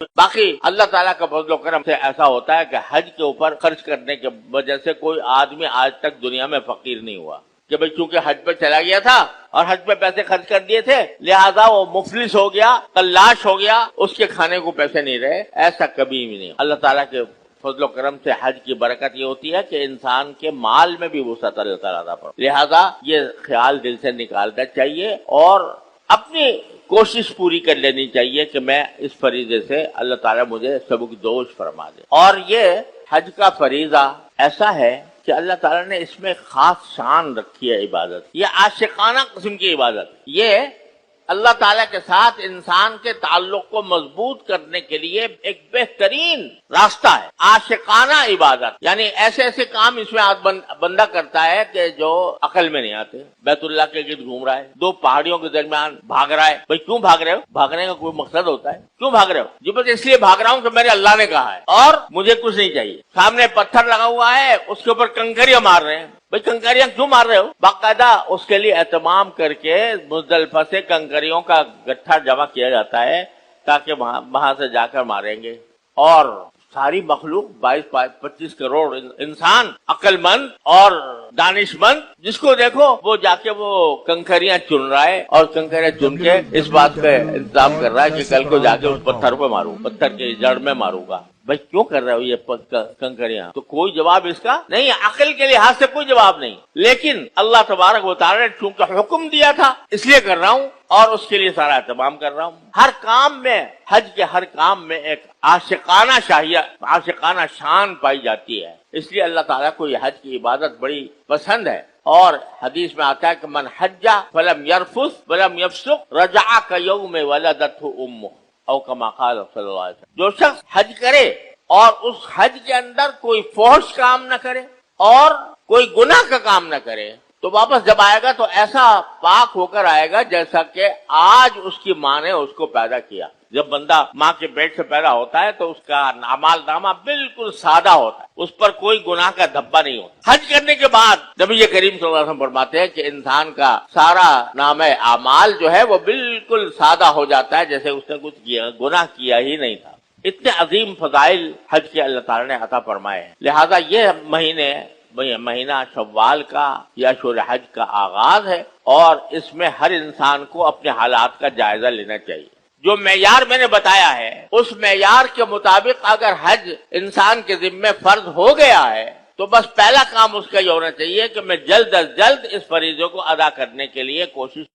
باقی اللہ تعالیٰ کا فضل و کرم سے ایسا ہوتا ہے کہ حج کے اوپر خرچ کرنے کی وجہ سے کوئی آدمی آج تک دنیا میں فقیر نہیں ہوا کہ بھئی چونکہ حج پہ چلا گیا تھا اور حج پہ پیسے خرچ کر دیے تھے لہذا وہ مفلس ہو گیا، قلاش ہو گیا، اس کے کھانے کو پیسے نہیں رہے، ایسا کبھی بھی نہیں۔ اللہ تعالیٰ کے فضل و کرم سے حج کی برکت یہ ہوتی ہے کہ انسان کے مال میں بھی وسعت اللہ تعالیٰ پر، لہذا یہ خیال دل سے نکالنا چاہیے اور اپنی کوشش پوری کر لینی چاہیے کہ میں اس فریضے سے اللہ تعالیٰ مجھے سبکدوش فرما دے۔ اور یہ حج کا فریضہ ایسا ہے کہ اللہ تعالیٰ نے اس میں خاص شان رکھی ہے عبادت، یہ عاشقانہ قسم کی عبادت، یہ اللہ تعالیٰ کے ساتھ انسان کے تعلق کو مضبوط کرنے کے لیے ایک بہترین راستہ ہے۔ عاشقانہ عبادت یعنی ایسے ایسے کام اس میں بندہ کرتا ہے کہ جو عقل میں نہیں آتے۔ بیت اللہ کے گرد گھوم رہا ہے، دو پہاڑیوں کے درمیان بھاگ رہا ہے، بھئی کیوں بھاگ رہے ہو؟ بھاگنے کا کوئی مقصد ہوتا ہے؟ کیوں بھاگ رہے ہو؟ جی بس اس لیے بھاگ رہا ہوں کہ میرے اللہ نے کہا ہے اور مجھے کچھ نہیں چاہیے۔ سامنے پتھر لگا ہوا ہے، اس کے اوپر کنکریاں مار رہے ہیں، بھئی کنکریاں کیوں مار رہے ہو؟ باقاعدہ اس کے لیے اہتمام کر کے مزدلفہ سے کنکریوں کا گٹھا جمع کیا جاتا ہے تاکہ وہاں سے جا کر ماریں گے۔ اور ساری مخلوق 22-25 کروڑ انسان عقل مند اور دانش مند جس کو دیکھو وہ جا کے وہ کنکریاں چن رہا ہے اور کنکریاں چن کے اس بات کا انتظام کر رہا ہے کہ کل کو جا کے اس پتھر پہ ماروں، پتھر کی جڑ میں ماروں گا۔ بھائی کیوں کر رہے ہو یہ کنکریاں؟ تو کوئی جواب اس کا نہیں، عقل کے لحاظ سے کوئی جواب نہیں، لیکن اللہ تبارک و تعالی نے چونکہ حکم دیا تھا اس لیے کر رہا ہوں اور اس کے لیے سارا اہتمام کر رہا ہوں۔ ہر کام میں، حج کے ہر کام میں ایک عاشقانہ شان پائی جاتی ہے، اس لیے اللہ تعالیٰ کو یہ حج کی عبادت بڑی پسند ہے۔ اور حدیث میں آتا ہے کہ من حج فلم یرفث ولم یفسق رجع کیوم ولدتہ امہ او کما قال صلی اللہ علیہ وسلم۔ جو شخص حج کرے اور اس حج کے اندر کوئی فحش کام نہ کرے اور کوئی گناہ کا کام نہ کرے تو واپس جب آئے گا تو ایسا پاک ہو کر آئے گا جیسا کہ آج اس کی ماں نے اس کو پیدا کیا۔ جب بندہ ماں کے پیٹ سے پیدا ہوتا ہے تو اس کا اعمال نامہ بالکل سادہ ہوتا ہے، اس پر کوئی گناہ کا دھبا نہیں ہوتا۔ حج کرنے کے بعد نبی کریم صلی اللہ علیہ وسلم فرماتے ہیں کہ انسان کا سارا نامہ اعمال جو ہے وہ بالکل سادہ ہو جاتا ہے جیسے اس نے کچھ گناہ کیا ہی نہیں تھا۔ اتنے عظیم فضائل حج کے اللہ تعالیٰ نے عطا فرمائے ہیں، لہذا یہ مہینہ شوال کا یا اشہر حج کا آغاز ہے اور اس میں ہر انسان کو اپنے حالات کا جائزہ لینا چاہیے۔ جو معیار میں نے بتایا ہے اس معیار کے مطابق اگر حج انسان کے ذمہ فرض ہو گیا ہے تو بس پہلا کام اس کا یہ ہونا چاہیے کہ میں جلد از جلد اس فریضے کو ادا کرنے کے لیے کوشش